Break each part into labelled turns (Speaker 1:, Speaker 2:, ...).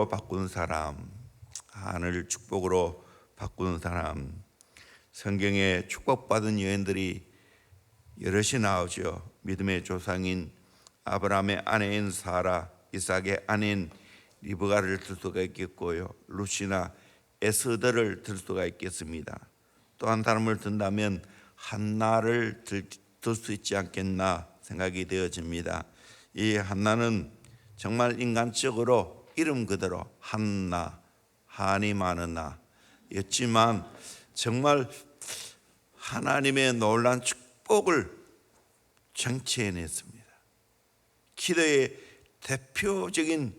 Speaker 1: 축복으로 바꾼 사람, 한을 축복으로 바꾼 사람. 성경에 축복받은 여인들이 여럿이 나오죠. 믿음의 조상인 아브라함의 아내인 사라, 이삭의 아내인 리브가를 들 수가 있겠고요, 루시나 에스더를 들 수가 있겠습니다. 또 한 사람을 든다면 한나를 들 수 있지 않겠나 생각이 되어집니다. 이 한나는 정말 인간적으로 이름 그대로 한나, 한이 많은 나였지만 정말 하나님의 놀라운 축복을 쟁취해냈습니다. 기도의 대표적인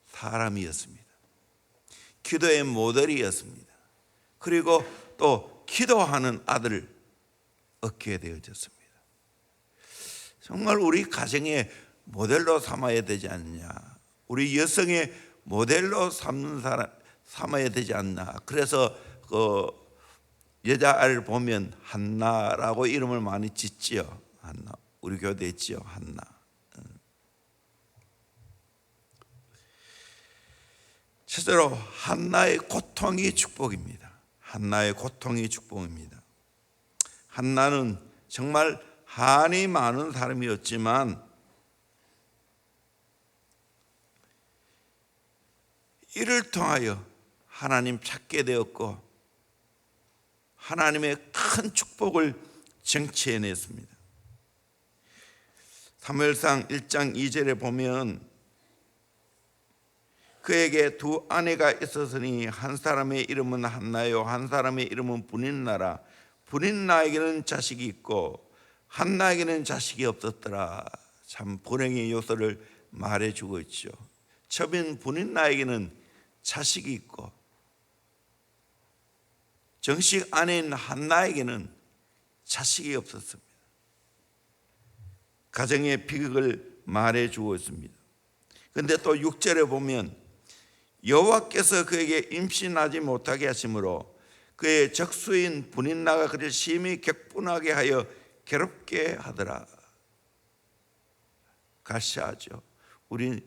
Speaker 1: 사람이었습니다. 기도의 모델이었습니다. 그리고 또 기도하는 아들을 얻게 되어졌습니다. 정말 우리 가정의 모델로 삼아야 되지 않느냐, 우리 여성의 모델로 삼아야 되지 않나. 그래서 그 여자아이를 보면 한나라고 이름을 많이 짓지요. 한나, 우리 교대에 있지요, 한나. 실제로 한나의 고통이 축복입니다. 한나의 고통이 축복입니다. 한나는 정말 한이 많은 사람이었지만 이를 통하여 하나님 찾게 되었고 하나님의 큰 축복을 쟁취해냈습니다. 사무엘상 1장 2절에 보면 그에게 두 아내가 있었으니 한 사람의 이름은 한나요 한 사람의 이름은 브닛나라. 브닛나에게는 자식이 있고 한나에게는 자식이 없었더라. 참 불행의 요소를 말해주고 있죠. 처빈 브닛나에게는 자식이 있고 정식 아내인 한나에게는 자식이 없었습니다. 가정의 비극을 말해주고 있습니다. 그런데 또 6절에 보면 여호와께서 그에게 임신하지 못하게 하심으로 그의 적수인 브닛나가 그를 심히 격분하게 하여 괴롭게 하더라. 가시하죠. 우리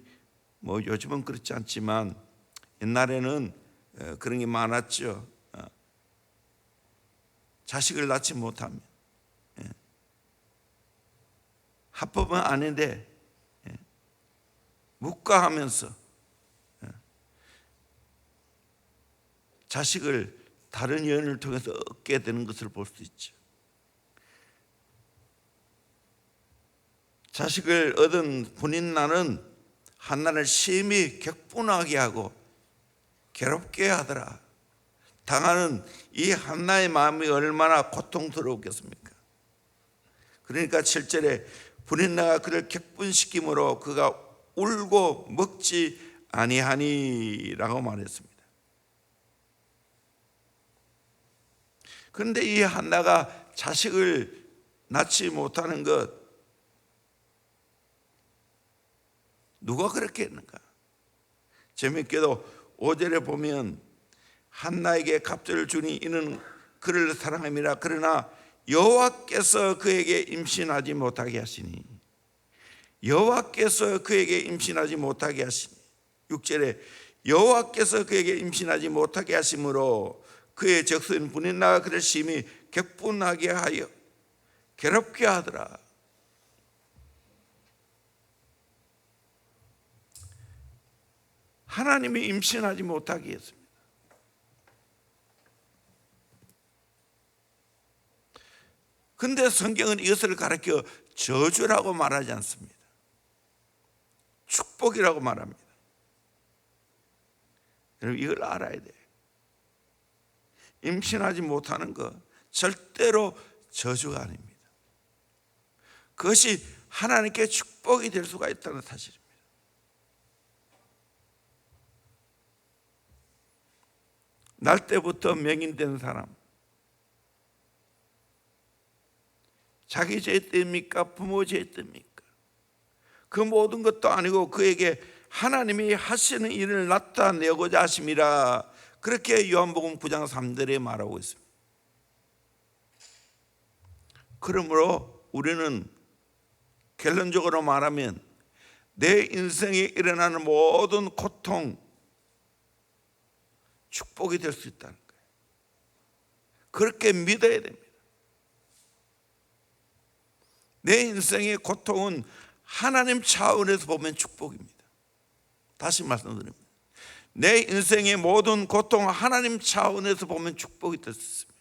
Speaker 1: 요즘은 그렇지 않지만 옛날에는 그런 게 많았죠. 자식을 낳지 못하면 합법은 아닌데 묵과하면서 자식을 다른 여인을 통해서 얻게 되는 것을 볼 수 있죠. 자식을 얻은 브닛나는 한나를 심히 격분하게 하고 괴롭게 하더라. 당하는 이 한나의 마음이 얼마나 고통스러웠겠습니까? 그러니까 7절에 브닛나가 그를 격분시킴으로 그가 울고 먹지 아니하니라고 말했습니다. 그런데 이 한나가 자식을 낳지 못하는 것, 누가 그렇게 했는가? 재밌게도 5절에 보면 한나에게 갑절을 주니 이는 그를 사랑함이라. 그러나 여호와께서 그에게 임신하지 못하게 하시니, 여호와께서 그에게 임신하지 못하게 하시니. 6절에 여호와께서 그에게 임신하지 못하게 하심으로 그의 적수인 브닛나가 그를 심히 격분하게 하여 괴롭게 하더라. 하나님이 임신하지 못하게 했습니다. 그런데 성경은 이것을 가르쳐 저주라고 말하지 않습니다. 축복이라고 말합니다. 여러분 이걸 알아야 돼요. 임신하지 못하는 것 절대로 저주가 아닙니다. 그것이 하나님께 축복이 될 수가 있다는 사실입니다. 날 때부터 맹인된 사람, 자기 죄 때입니까? 부모 죄 때입니까? 그 모든 것도 아니고 그에게 하나님이 하시는 일을 나타내고자 하심이라. 그렇게 요한복음 9장 3절에 말하고 있습니다. 그러므로 우리는 결론적으로 말하면 내 인생에 일어나는 모든 고통, 축복이 될 수 있다는 거예요. 그렇게 믿어야 됩니다. 내 인생의 고통은 하나님 차원에서 보면 축복입니다. 다시 말씀드립니다. 내 인생의 모든 고통은 하나님 차원에서 보면 축복이 될 수 있습니다.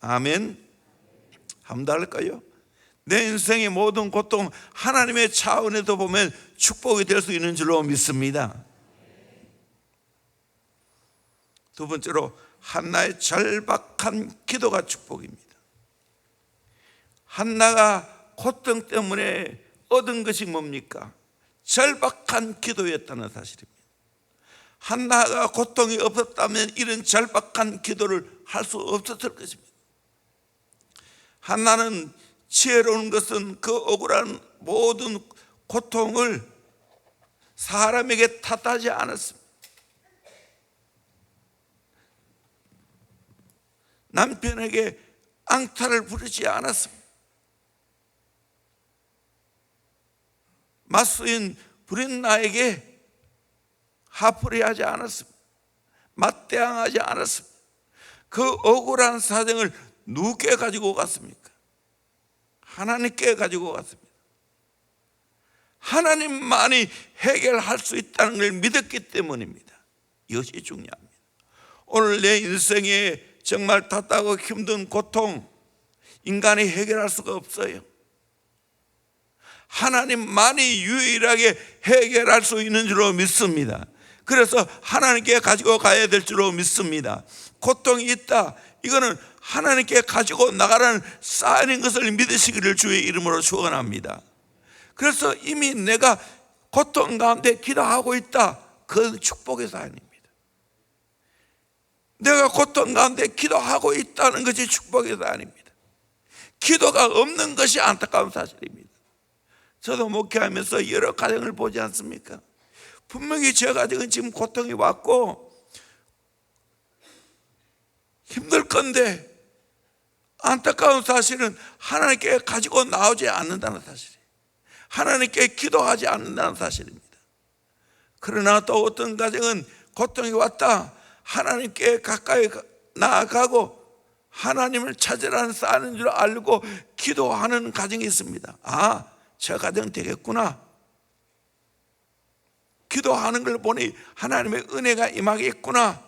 Speaker 1: 아멘. 한번 더 할까요? 내 인생의 모든 고통 하나님의 차원에서 보면 축복이 될 수 있는 줄로 믿습니다. 두 번째로 한나의 절박한 기도가 축복입니다. 한나가 고통 때문에 얻은 것이 뭡니까? 절박한 기도였다는 사실입니다. 한나가 고통이 없었다면 이런 절박한 기도를 할 수 없었을 것입니다. 한나는 지혜로운 것은 그 억울한 모든 고통을 사람에게 탓하지 않았습니다. 남편에게 앙탈을 부리지 않았습니다. 맞수인 브린나에게 화풀이하지 않았습니다. 맞대항하지 않았습니다. 그 억울한 사정을 누구께 가지고 갔습니까? 하나님께 가지고 갔습니다. 하나님만이 해결할 수 있다는 걸 믿었기 때문입니다. 이것이 중요합니다. 오늘 내 인생에 정말 답답하고 힘든 고통, 인간이 해결할 수가 없어요. 하나님만이 유일하게 해결할 수 있는 줄로 믿습니다. 그래서 하나님께 가지고 가야 될 줄로 믿습니다. 고통이 있다, 이거는 하나님께 가지고 나가라는 사인인 것을 믿으시기를 주의 이름으로 축원합니다. 그래서 이미 내가 고통 가운데 기도하고 있다, 그건 축복의 사인입니다. 내가 고통 가운데 기도하고 있다는 것이 축복의 사인입니다. 기도가 없는 것이 안타까운 사실입니다. 저도 목회하면서 여러 가정을 보지 않습니까? 분명히 제 가정은 지금 고통이 왔고 힘들 건데 안타까운 사실은 하나님께 가지고 나오지 않는다는 사실이에요. 하나님께 기도하지 않는다는 사실입니다. 그러나 또 어떤 가정은 고통이 왔다, 하나님께 가까이 나아가고 하나님을 찾으라는 사는 줄 알고 기도하는 가정이 있습니다. 아, 저 가정 되겠구나. 기도하는 걸 보니 하나님의 은혜가 임하겠구나.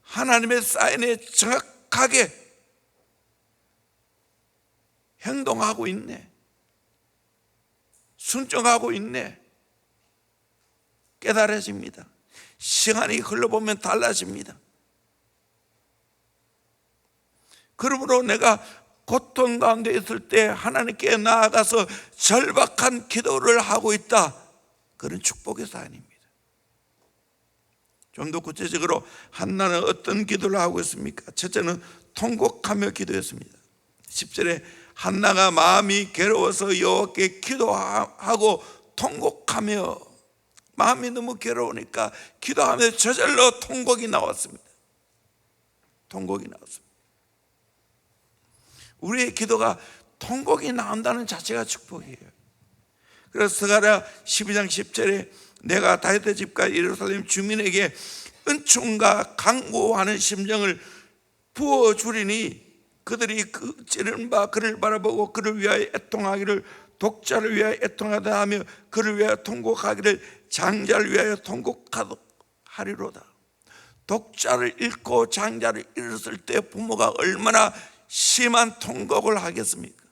Speaker 1: 하나님의 사인에 정확하게 행동하고 있네, 순종하고 있네, 깨달아집니다. 시간이 흘러보면 달라집니다. 그러므로 내가 고통 가운데 있을 때 하나님께 나아가서 절박한 기도를 하고 있다, 그런 축복의 사연입니다. 좀 더 구체적으로 한나는 어떤 기도를 하고 있습니까? 첫째는 통곡하며 기도했습니다. 10절에 한나가 마음이 괴로워서 여호와께 기도하고 통곡하며, 마음이 너무 괴로우니까 기도하며 저절로 통곡이 나왔습니다. 통곡이 나왔습니다. 우리의 기도가 통곡이 나온다는 자체가 축복이에요. 그래서 스가랴 12장 10절에 내가 다윗의 집과 예루살렘 주민에게 은총과 간구하는 심정을 부어주리니 그들이 그 찌르는 바 그를 바라보고 그를 위하여 애통하기를, 독자를 위하여 애통하다 하며 그를 위하여 통곡하기를, 장자를 위하여 통곡하리로다. 독자를 잃고 장자를 잃었을 때 부모가 얼마나 심한 통곡을 하겠습니까?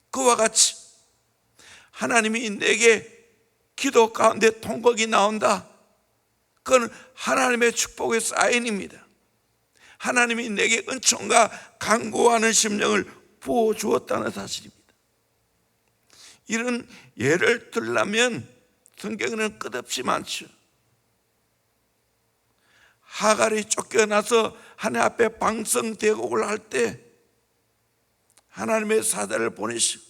Speaker 1: 그와 같이 하나님이 내게 기도 가운데 통곡이 나온다, 그건 하나님의 축복의 사인입니다. 하나님이 내게 은총과 간구하는 심령을 부어주었다는 사실입니다. 이런 예를 들려면 성경에는 끝없이 많죠. 하갈이 쫓겨나서 하나님 앞에 방성대곡을 할 때 하나님의 사자를 보내시고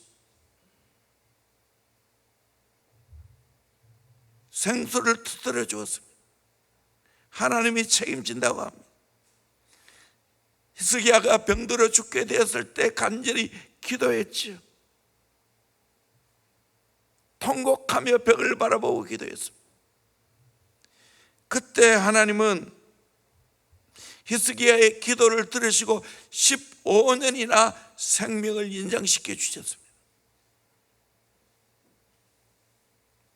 Speaker 1: 생수를 터뜨려 주었습니다. 하나님이 책임진다고 합니다. 히스기야가 병들어 죽게 되었을 때 간절히 기도했지요. 통곡하며 벽을 바라보고 기도했습니다. 그때 하나님은 히스기야의 기도를 들으시고 15년이나 생명을 연장시켜 주셨습니다.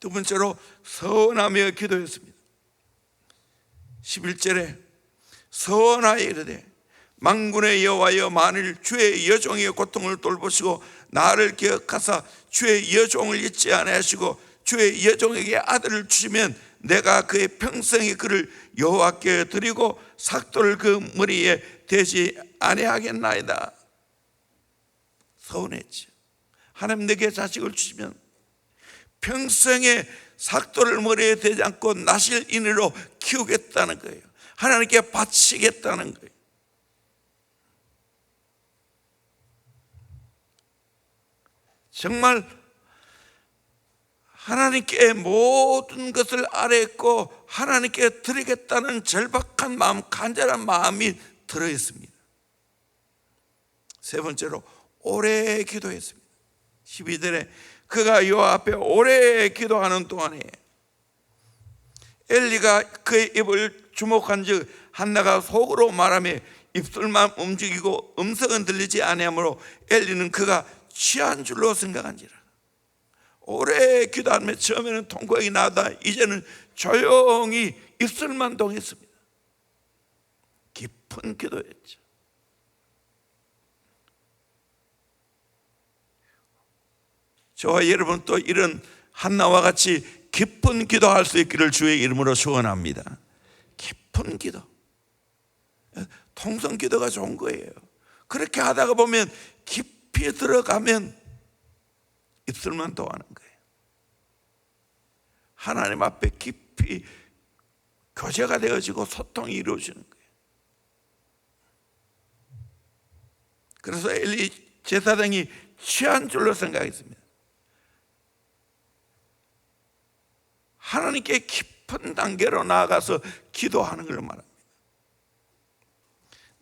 Speaker 1: 두 번째로 서원하며 기도했습니다. 11절에 서원하여 이르되 만군의 여호와여, 만일 주의 여종의 고통을 돌보시고 나를 기억하사 주의 여종을 잊지 아니하시고 주의 여종에게 아들을 주시면 내가 그의 평생에 그를 여호와께 드리고 삭도를 그 머리에 대지 아니하겠나이다. 서운했죠. 하나님 내게 자식을 주시면 평생에 삭도를 머리에 대지 않고 나실 인으로 키우겠다는 거예요. 하나님께 바치겠다는 거예요. 정말 하나님께 모든 것을 아뢰고 하나님께 드리겠다는 절박한 마음, 간절한 마음이 들어있습니다. 세 번째로 오래 기도했습니다. 12절에 그가 여호와 앞에 오래 기도하는 동안에 엘리가 그의 입을 주목한즉 한나가 속으로 말하며 입술만 움직이고 음성은 들리지 아니하므로 엘리는 그가 취한 줄로 생각한지라. 오래 기도하며 처음에는 통곡이 나다 이제는 조용히 입술만 동했습니다. 깊은 기도였죠. 저와 여러분 또 이런 한나와 같이 깊은 기도할 수 있기를 주의 이름으로 축원합니다. 깊은 기도, 통성 기도가 좋은 거예요. 그렇게 하다가 보면 깊이 들어가면 입술만 동하는 거예요. 하나님 앞에 깊이 교제가 되어지고 소통이 이루어지는 거예요. 그래서 엘리 제사장이 취한 줄로 생각했습니다. 하나님께 깊은 단계로 나아가서 기도하는 걸 말합니다.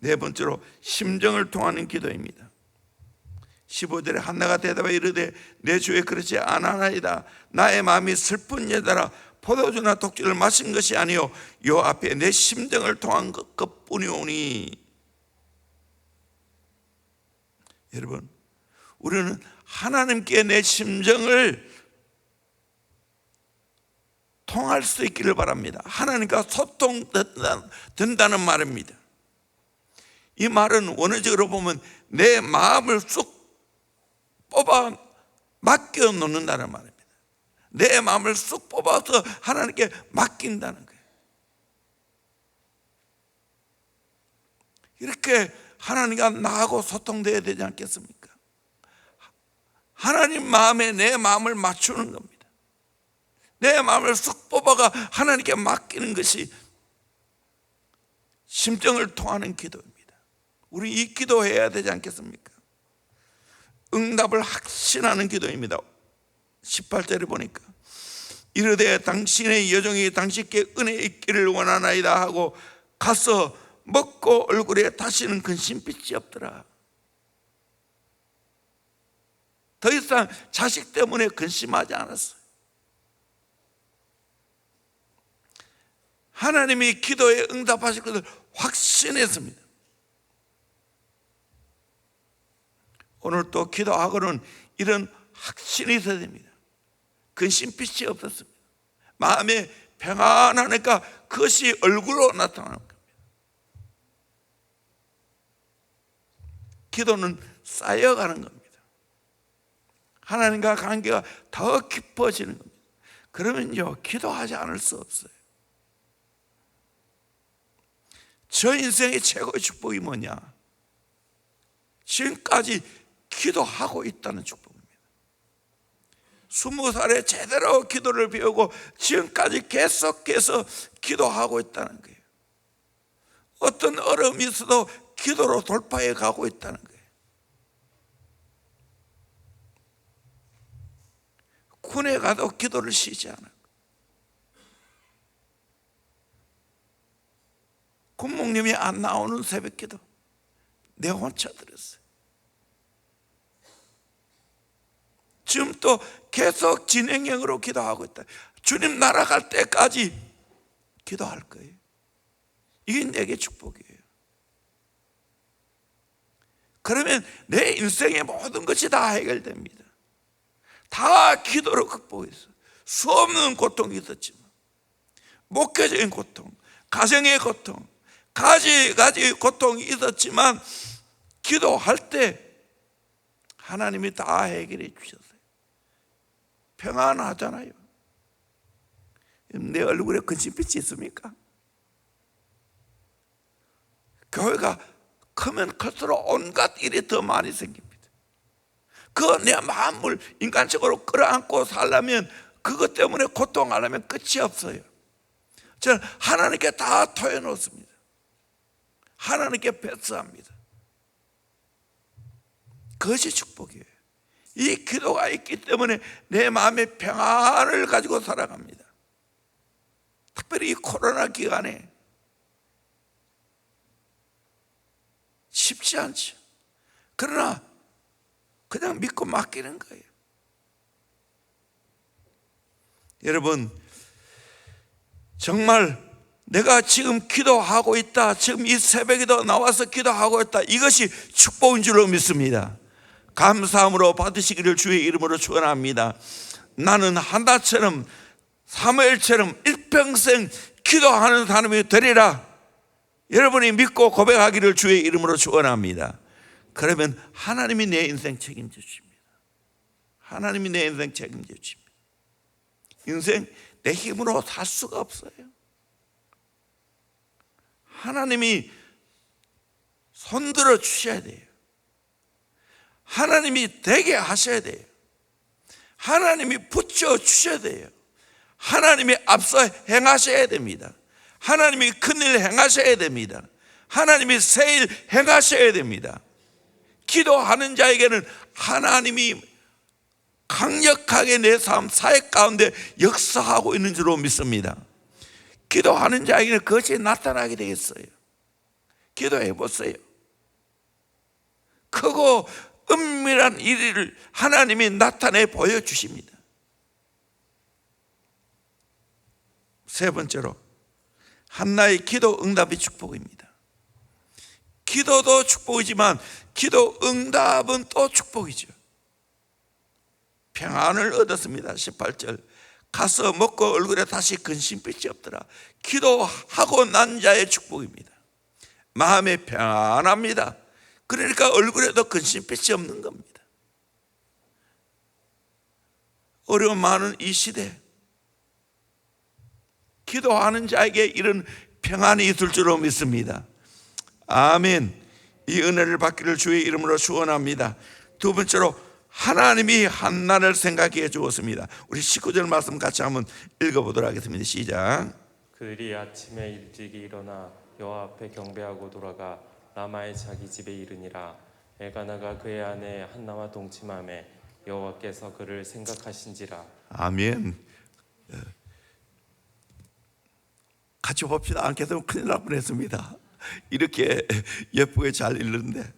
Speaker 1: 네 번째로 심정을 통하는 기도입니다. 15절에 한나가 대답하여 이르되 내 주에 그렇지 아나나이다. 나의 마음이 슬픈 여자라 포도주나 독주를 마신 것이 아니요 요 앞에 내 심정을 통한 것뿐이오니. 여러분, 우리는 하나님께 내 심정을 통할 수 있기를 바랍니다. 하나님과 소통된다는 말입니다. 이 말은 원어적으로 보면 내 마음을 쑥 뽑아 맡겨 놓는다는 말입니다. 내 마음을 쑥 뽑아서 하나님께 맡긴다는 거예요. 이렇게 하나님과 나하고 소통되어야 되지 않겠습니까? 하나님 마음에 내 마음을 맞추는 겁니다. 내 마음을 쑥 뽑아가 하나님께 맡기는 것이 심정을 통하는 기도입니다. 우리 이 기도해야 되지 않겠습니까? 응답을 확신하는 기도입니다. 18절에 보니까 이르되 당신의 여종이 당신께 은혜 있기를 원하나이다 하고 가서 먹고 얼굴에 다시는 근심빛이 없더라. 더 이상 자식 때문에 근심하지 않았어요. 하나님이 기도에 응답하실 것을 확신했습니다. 오늘 또 기도하고는 이런 확신이 있어야 됩니다. 근심빛이 없었습니다. 마음에 평안하니까 그것이 얼굴로 나타나는 겁니다. 기도는 쌓여가는 겁니다. 하나님과 관계가 더 깊어지는 겁니다. 그러면요, 기도하지 않을 수 없어요. 저 인생의 최고의 축복이 뭐냐? 지금까지 기도하고 있다는 축복입니다. 20살에 제대로 기도를 배우고 지금까지 계속해서 기도하고 있다는 거예요. 어떤 어려움이 있어도 기도로 돌파해 가고 있다는 거예요. 군에 가도 기도를 쉬지 않아요. 군목님이 안 나오는 새벽기도 내가 혼자 들었어요. 지금 또 계속 진행형으로 기도하고 있다. 주님 날아갈 때까지 기도할 거예요. 이게 내게 축복이에요. 그러면 내 인생의 모든 것이 다 해결됩니다. 다 기도로 극복했어. 수 없는 고통이 있었지만, 목회적인 고통, 가정의 고통, 가지 고통이 있었지만 기도할 때 하나님이 다 해결해 주셨어요. 평안하잖아요. 내 얼굴에 근심빛이 있습니까? 교회가 크면 클수록 온갖 일이 더 많이 생깁니다. 그 내 마음을 인간적으로 끌어안고 살려면, 그것 때문에 고통하려면 끝이 없어요. 저는 하나님께 다 토해놓습니다. 하나님께 배수합니다. 그것이 축복이에요. 이 기도가 있기 때문에 내 마음의 평안을 가지고 살아갑니다. 특별히 이 코로나 기간에 쉽지 않죠. 그러나 그냥 믿고 맡기는 거예요. 여러분, 정말 내가 지금 기도하고 있다, 지금 이 새벽에도 나와서 기도하고 있다, 이것이 축복인 줄로 믿습니다. 감사함으로 받으시기를 주의 이름으로 축원합니다. 나는 한나처럼, 사무엘처럼 일평생 기도하는 사람이 되리라. 여러분이 믿고 고백하기를 주의 이름으로 축원합니다. 그러면 하나님이 내 인생 책임져 주십니다. 하나님이 내 인생 책임져 주십니다. 인생 내 힘으로 살 수가 없어요. 하나님이 손들어 주셔야 돼요. 하나님이 되게 하셔야 돼요. 하나님이 붙여 주셔야 돼요. 하나님이 앞서 행하셔야 됩니다. 하나님이 큰일 행하셔야 됩니다. 하나님이 새일 행하셔야 됩니다. 기도하는 자에게는 하나님이 강력하게 내 삶 사회 가운데 역사하고 있는 줄로 믿습니다. 기도하는 자에게는 그것이 나타나게 되겠어요. 기도해 보세요. 크고 은밀한 일을 하나님이 나타내 보여주십니다. 세 번째로, 한나의 기도 응답이 축복입니다. 기도도 축복이지만 기도 응답은 또 축복이죠. 평안을 얻었습니다. 18절, 가서 먹고 얼굴에 다시 근심빛이 없더라. 기도하고 난 자의 축복입니다. 마음에 평안합니다. 그러니까 얼굴에도 근심빛이 없는 겁니다. 어려움 많은 이 시대, 기도하는 자에게 이런 평안이 있을 줄로 믿습니다. 아멘. 이 은혜를 받기를 주의 이름으로 축원합니다. 두 번째로, 하나님이 한나를 생각해 주었습니다. 우리 19절 말씀 같이 한번 읽어보도록 하겠습니다. 시작.
Speaker 2: 그들이 아침에 일찍이 일어나 여호와 앞에 경배하고 돌아가 라마의 자기 집에 이르니라. 엘가나가 그의 아내 한나와 동침하매 여호와께서 그를 생각하신지라.
Speaker 1: 아멘. 같이 봅시다. 안 계속 큰일 날 뻔했습니다. 이렇게 예쁘게 잘 읽는데,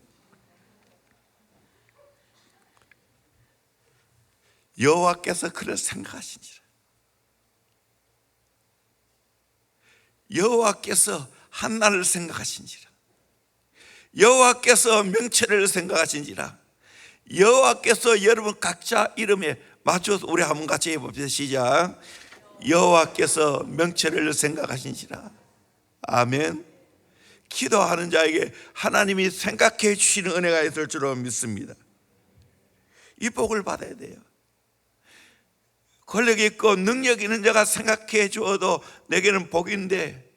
Speaker 1: 여호와께서 그를 생각하시니라. 여호와께서 한나를 생각하시니라. 여호와께서 명철을 생각하시니라. 여호와께서 여러분 각자 이름에 맞춰서 우리 한번 같이 해봅시다. 시작. 여호와께서 명철을 생각하시니라. 아멘. 기도하는 자에게 하나님이 생각해 주시는 은혜가 있을 줄로 믿습니다. 이 복을 받아야 돼요. 권력 있고 능력 있는 자가 생각해 주어도 내게는 복인데,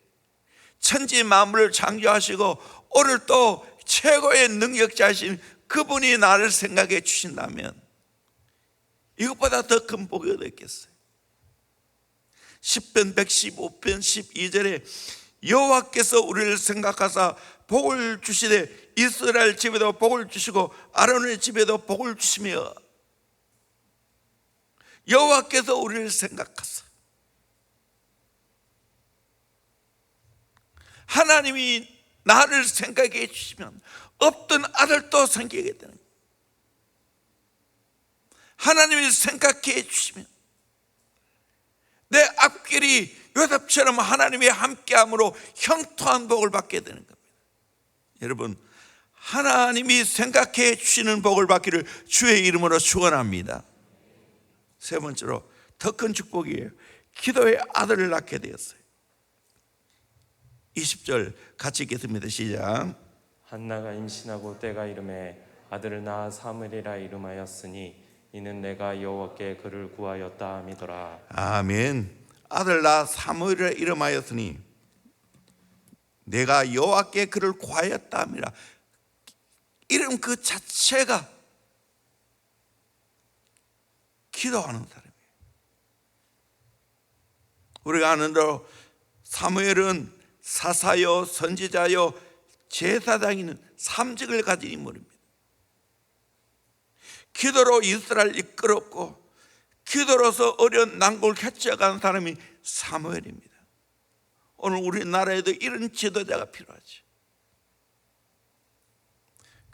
Speaker 1: 천지 만물을 창조하시고 오늘 또 최고의 능력자이신 그분이 나를 생각해 주신다면 이것보다 더 큰 복이 어디 있겠어요? 10편 115편 12절에 여호와께서 우리를 생각하사 복을 주시되 이스라엘 집에도 복을 주시고 아론의 집에도 복을 주시며, 여호와께서 우리를 생각하사, 하나님이 나를 생각해 주시면 없던 아들도 생기게 되는 거예요. 하나님이 생각해 주시면 내 앞길이 요셉처럼 하나님의 함께함으로 형통한 복을 받게 되는 겁니다. 여러분, 하나님이 생각해 주시는 복을 받기를 주의 이름으로 축원합니다. 세 번째로 더 큰 축복이에요. 기도의 아들을 낳게 되었어요. 20절 같이 읽겠습니다. 시작.
Speaker 2: 한나가 임신하고 때가 이름에 아들을 낳아 사무엘이라 이름하였으니 이는 내가 여호와께 그를 구하였다 함이더라.
Speaker 1: 아멘. 아들 낳아 사무엘이라 이름하였으니 내가 여호와께 그를 구하였다 함이라. 이름 그 자체가 기도하는 사람이에요. 우리가 아는 대로 사무엘은 사사요, 선지자요, 제사장이는 삼직을 가진 인물입니다. 기도로 이스라엘을 이끌었고 기도로서 어려운 난국을 헤쳐간 사람이 사무엘입니다. 오늘 우리나라에도 이런 지도자가 필요하죠.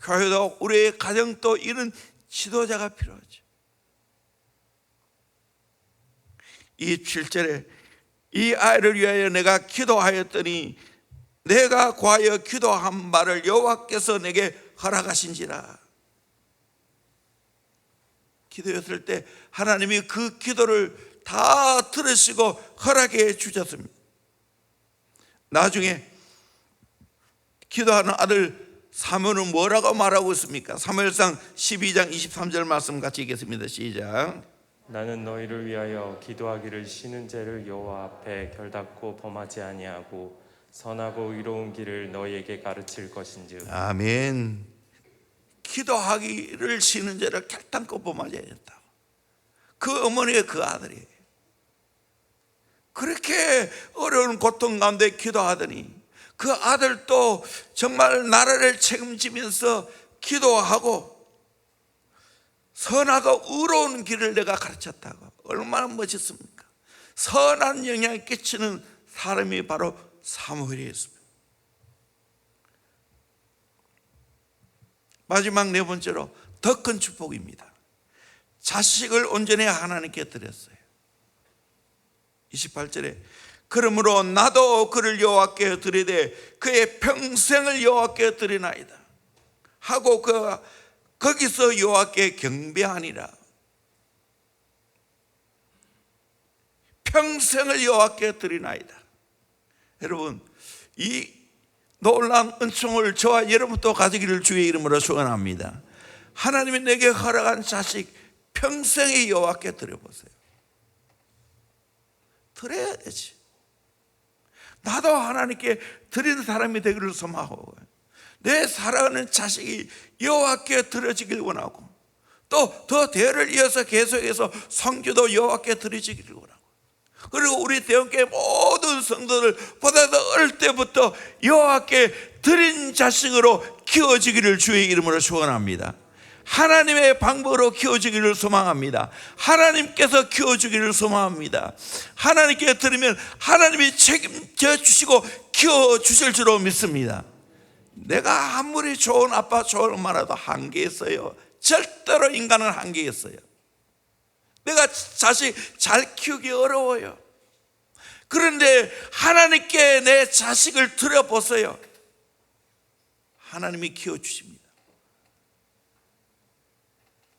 Speaker 1: 교회도 우리의 가정도 이런 지도자가 필요하죠. 27절에 이 아이를 위하여 내가 기도하였더니 내가 구하여 기도한 바를 여호와께서 내게 허락하신지라. 기도했을 때 하나님이 그 기도를 다 들으시고 허락해 주셨습니다. 나중에 기도하는 아들 사무엘은 뭐라고 말하고 있습니까? 사무엘상 12장 23절 말씀 같이 읽겠습니다. 시작.
Speaker 2: 나는 너희를 위하여 기도하기를 쉬는 죄를 여호와 앞에 결단코 범하지 아니하고 선하고 의로운 길을 너희에게 가르칠 것인즉.
Speaker 1: 아멘. 기도하기를 쉬는 죄를 결단코 범하지 않았다. 그 어머니의 그 아들이 그렇게 어려운 고통 가운데 기도하더니 그 아들도 정말 나라를 책임지면서 기도하고 선하고 의로운 길을 내가 가르쳤다고. 얼마나 멋있습니까? 선한 영향을 끼치는 사람이 바로 사무엘이었습니다. 마지막 네 번째로 더 큰 축복입니다. 자식을 온전히 하나님께 드렸어요. 28절에 그러므로 나도 그를 여호와께 드리되 그의 평생을 여호와께 드리나이다 하고 거기서 여호와께 경배하니라. 평생을 여호와께 드리나이다. 여러분, 이 놀라운 은총을 저와 여러분도 가지기를 주의 이름으로 축원합니다. 하나님이 내게 허락한 자식 평생에 여호와께 드려보세요. 드려야 되지. 나도 하나님께 드리는 사람이 되기를 소망하고 내 사랑하는 자식이 여호와께 드려지길 원하고 또 더 대를 이어서 계속해서 성교도 여호와께 드려지기를 원하고 그리고 우리 대원교회 모든 성도들 보다 더 어릴 때부터 여호와께 드린 자식으로 키워지기를 주의 이름으로 축원합니다. 하나님의 방법으로 키워주기를 소망합니다. 하나님께서 키워주기를 소망합니다. 하나님께 드리면 하나님이 책임져 주시고 키워주실 줄로 믿습니다. 내가 아무리 좋은 아빠 좋은 엄마라도 한계 있어요. 절대로 인간은 한계 있어요. 내가 자식 잘 키우기 어려워요. 그런데 하나님께 내 자식을 드려보세요. 하나님이 키워주십니다.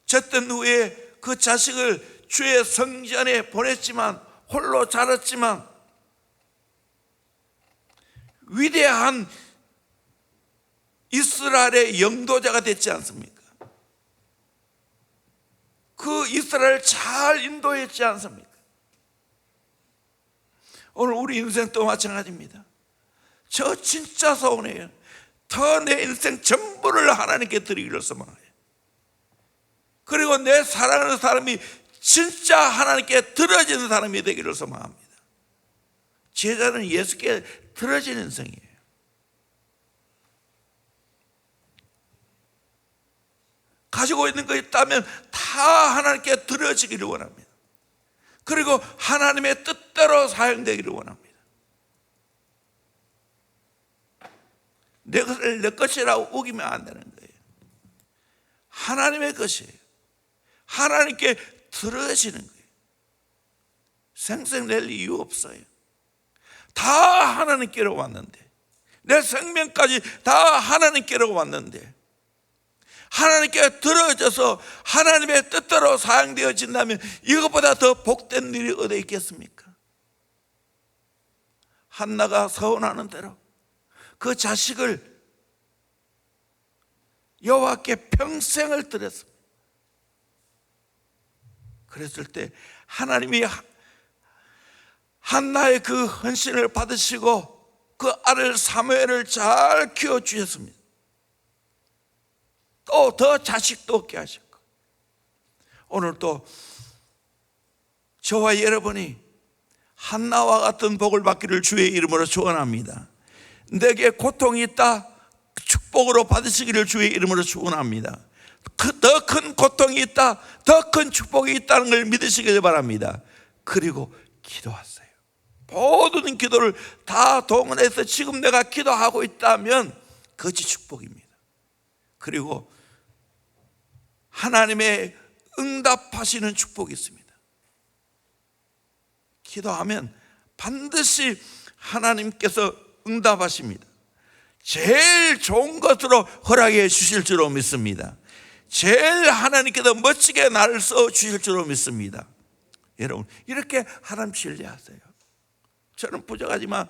Speaker 1: 젖던 후에 그 자식을 주의 성전에 보냈지만 홀로 자랐지만 위대한 이스라엘의 영도자가 됐지 않습니까? 그 이스라엘을 잘 인도했지 않습니까? 오늘 우리 인생도 마찬가지입니다. 저 진짜 서운해요. 더 내 인생 전부를 하나님께 드리기를 소망해요. 그리고 내 사랑하는 사람이 진짜 하나님께 드려지는 사람이 되기를 소망합니다. 제자는 예수께 드려지는 인생이에요. 가지고 있는 거 있다면 다 하나님께 드려지기를 원합니다. 그리고 하나님의 뜻대로 사용되기를 원합니다. 내 것을 내 것이라고 우기면 안 되는 거예요. 하나님의 것이에요. 하나님께 드려지는 거예요. 생색 낼 이유 없어요. 다 하나님께로 왔는데, 내 생명까지 다 하나님께로 왔는데, 하나님께 들어져서 하나님의 뜻대로 사용되어진다면 이것보다 더 복된 일이 어디 있겠습니까? 한나가 서원하는 대로 그 자식을 여호와께 평생을 드렸습니다. 그랬을 때 하나님이 한나의 그 헌신을 받으시고 그 아들 사무엘을 잘 키워주셨습니다. 또 더 자식도 얻게 하셨고, 오늘 또 저와 여러분이 한나와 같은 복을 받기를 주의 이름으로 축원합니다. 내게 고통이 있다, 축복으로 받으시기를 주의 이름으로 축원합니다. 더 큰 고통이 있다, 더 큰 축복이 있다는 걸 믿으시길 바랍니다. 그리고 기도하세요. 모든 기도를 다 동원해서 지금 내가 기도하고 있다면 그것이 축복입니다. 그리고 하나님의 응답하시는 축복이 있습니다. 기도하면 반드시 하나님께서 응답하십니다. 제일 좋은 것으로 허락해 주실 줄로 믿습니다. 제일 하나님께서 멋지게 나를 써 주실 줄로 믿습니다. 여러분, 이렇게 하나님 신뢰하세요. 저는 부족하지만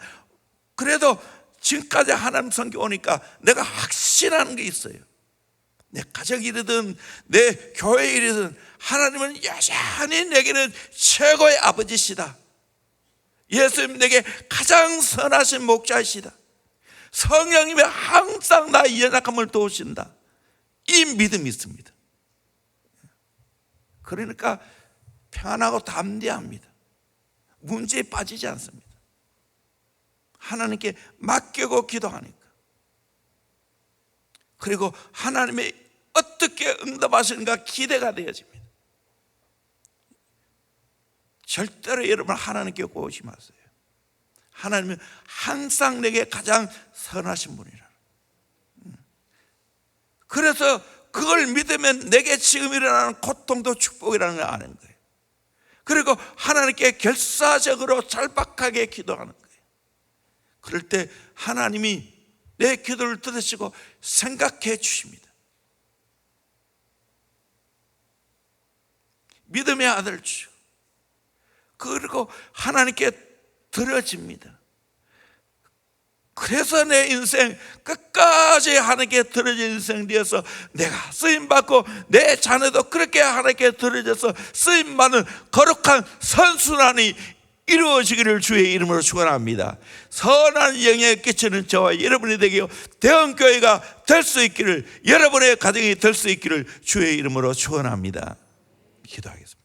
Speaker 1: 그래도 지금까지 하나님 섬겨 오니까 내가 확신하는 게 있어요. 내 가정 일이든 내 교회 일이든 하나님은 여전히 내게는 최고의 아버지시다. 예수님 내게 가장 선하신 목자이시다. 성령님이 항상 나의 연약함을 도우신다. 이 믿음이 있습니다. 그러니까 평안하고 담대합니다. 문제에 빠지지 않습니다. 하나님께 맡기고 기도하니까. 그리고 하나님의 어떻게 응답하시는가 기대가 되어집니다. 절대로 여러분 하나님께 꼬우지 마세요. 하나님은 항상 내게 가장 선하신 분이라. 그래서 그걸 믿으면 내게 지금 일어나는 고통도 축복이라는 걸 아는 거예요. 그리고 하나님께 결사적으로 절박하게 기도하는 거예요. 그럴 때 하나님이 내 기도를 들으시고 생각해 주십니다. 믿음의 아들 주. 그리고 하나님께 들어집니다. 그래서 내 인생 끝까지 하나님께 들어진 인생 되어서 내가 쓰임받고 내 자녀도 그렇게 하나님께 들어져서 쓰임받는 거룩한 선순환이 이루어지기를 주의 이름으로 축원합니다. 선한 영향을 끼치는 저와 여러분이 되게 대형교회가 될 수 있기를, 여러분의 가정이 될 수 있기를 주의 이름으로 축원합니다. 기도하겠습니다.